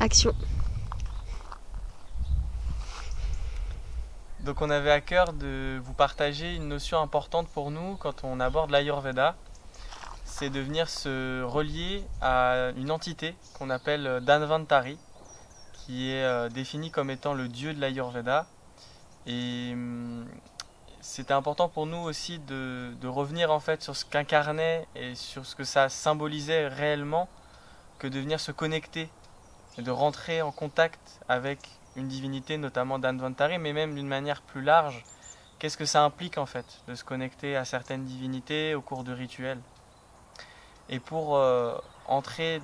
Action. Donc on avait à cœur de vous partager une notion importante pour nous quand on aborde l'Ayurveda, c'est de venir se relier à une entité qu'on appelle Dhanvantari, qui est définie comme étant le dieu de l'Ayurveda. Et c'était important pour nous aussi de revenir en fait sur ce qu'incarnait et sur ce que ça symbolisait réellement, que de venir se connecter et de rentrer en contact avec une divinité, notamment Dhanvantari, mais même d'une manière plus large. Qu'est-ce que ça implique en fait de se connecter à certaines divinités au cours de rituels? Et pour entrer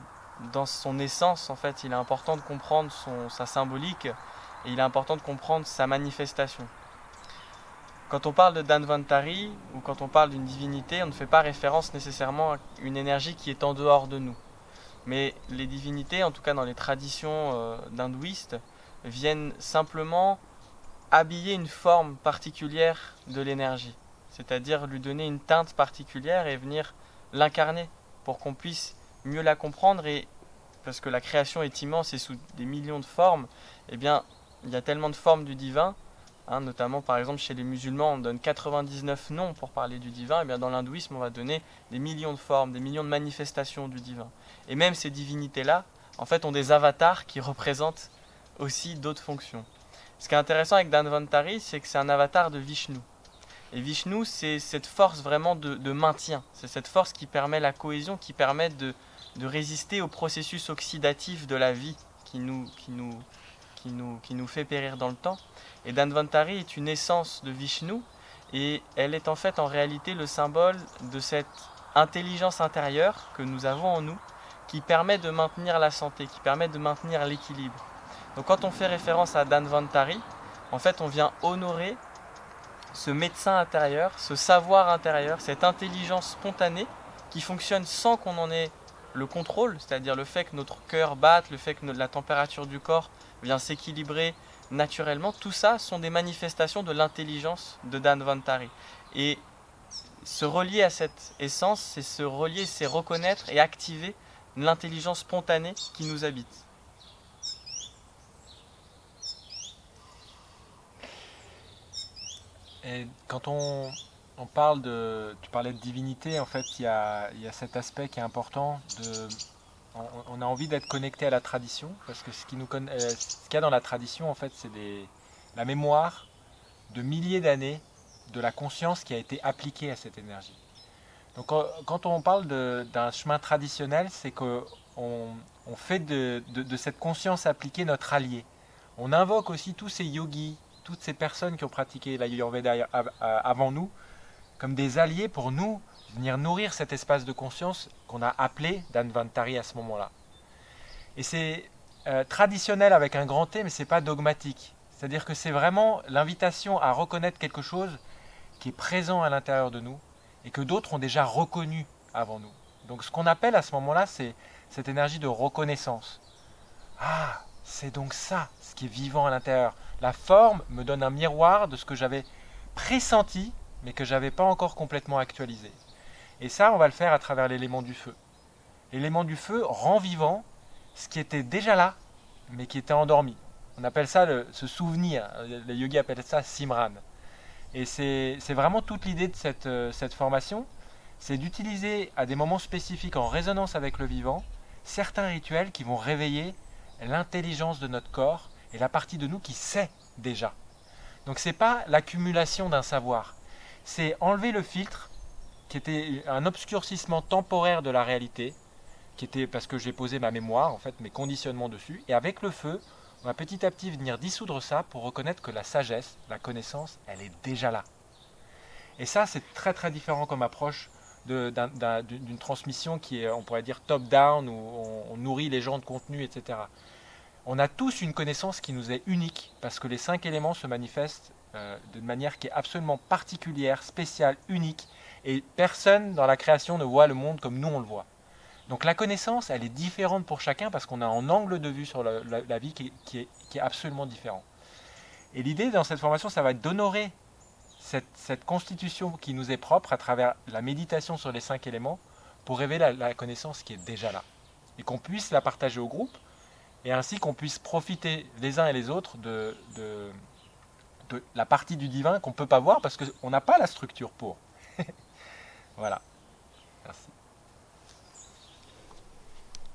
dans son essence, en fait, il est important de comprendre sa symbolique et il est important de comprendre sa manifestation. Quand on parle de Dhanvantari ou quand on parle d'une divinité, on ne fait pas référence nécessairement à une énergie qui est en dehors de nous. Mais les divinités, en tout cas dans les traditions d'hindouistes, viennent simplement habiller une forme particulière de l'énergie, c'est-à-dire lui donner une teinte particulière et venir l'incarner pour qu'on puisse mieux la comprendre. Et parce que la création est immense et sous des millions de formes, eh bien il y a tellement de formes du divin, notamment par exemple chez les musulmans on donne 99 noms pour parler du divin, et bien dans l'hindouisme on va donner des millions de formes, des millions de manifestations du divin. Et même ces divinités-là, en fait, ont des avatars qui représentent aussi d'autres fonctions. Ce qui est intéressant avec Dhanvantari, c'est que c'est un avatar de Vishnu. Et Vishnu, c'est cette force vraiment de maintien. C'est cette force qui permet la cohésion, qui permet de résister au processus oxydatif de la vie qui nous fait périr dans le temps. Et Dhanvantari est une essence de Vishnu et elle est en fait en réalité le symbole de cette intelligence intérieure que nous avons en nous qui permet de maintenir la santé, qui permet de maintenir l'équilibre. Donc quand on fait référence à Dhanvantari, en fait on vient honorer ce médecin intérieur, ce savoir intérieur, cette intelligence spontanée qui fonctionne sans qu'on en ait le contrôle, c'est-à-dire le fait que notre cœur batte, le fait que la température du corps vient s'équilibrer naturellement. Tout ça sont des manifestations de l'intelligence de Dhanvantari. Et se relier à cette essence, c'est se relier, c'est reconnaître et activer l'intelligence spontanée qui nous habite. Et quand on parle tu parlais de divinité, en fait, il y a cet aspect qui est important. On a envie d'être connecté à la tradition, parce que ce qu'il y a dans la tradition, en fait, c'est la mémoire de milliers d'années de la conscience qui a été appliquée à cette énergie. Donc quand on parle d'un chemin traditionnel, c'est qu'on fait de cette conscience appliquée notre allié. On invoque aussi tous ces yogis, toutes ces personnes qui ont pratiqué l'Ayurveda avant nous, comme des alliés pour nous venir nourrir cet espace de conscience qu'on a appelé Dhanvantari à ce moment-là. Et c'est traditionnel avec un grand T, mais ce n'est pas dogmatique. C'est-à-dire que c'est vraiment l'invitation à reconnaître quelque chose qui est présent à l'intérieur de nous et que d'autres ont déjà reconnu avant nous. Donc ce qu'on appelle à ce moment-là, c'est cette énergie de reconnaissance. Ah, c'est donc ça, ce qui est vivant à l'intérieur. La forme me donne un miroir de ce que j'avais pressenti, mais que je n'avais pas encore complètement actualisé. Et ça, on va le faire à travers l'élément du feu. L'élément du feu rend vivant ce qui était déjà là, mais qui était endormi. On appelle ça ce souvenir. Les yogis appellent ça Simran. Et c'est vraiment toute l'idée de cette formation, c'est d'utiliser à des moments spécifiques en résonance avec le vivant, certains rituels qui vont réveiller l'intelligence de notre corps et la partie de nous qui sait déjà. Donc ce n'est pas l'accumulation d'un savoir, c'est enlever le filtre qui était un obscurcissement temporaire de la réalité, qui était parce que j'ai posé ma mémoire, en fait mes conditionnements dessus, et avec le feu, on va petit à petit venir dissoudre ça pour reconnaître que la sagesse, la connaissance, elle est déjà là. Et ça, c'est très très différent comme approche d'une transmission qui est, on pourrait dire, top-down, où on nourrit les gens de contenu, etc. On a tous une connaissance qui nous est unique, parce que les 5 éléments se manifestent d'une manière qui est absolument particulière, spéciale, unique, et personne dans la création ne voit le monde comme nous on le voit. Donc la connaissance, elle est différente pour chacun parce qu'on a un angle de vue sur la vie qui est absolument différent. Et l'idée dans cette formation, ça va être d'honorer cette constitution qui nous est propre à travers la méditation sur les 5 éléments pour révéler la connaissance qui est déjà là. Et qu'on puisse la partager au groupe et ainsi qu'on puisse profiter les uns et les autres de la partie du divin qu'on ne peut pas voir parce qu'on n'a pas la structure pour. Voilà. Merci.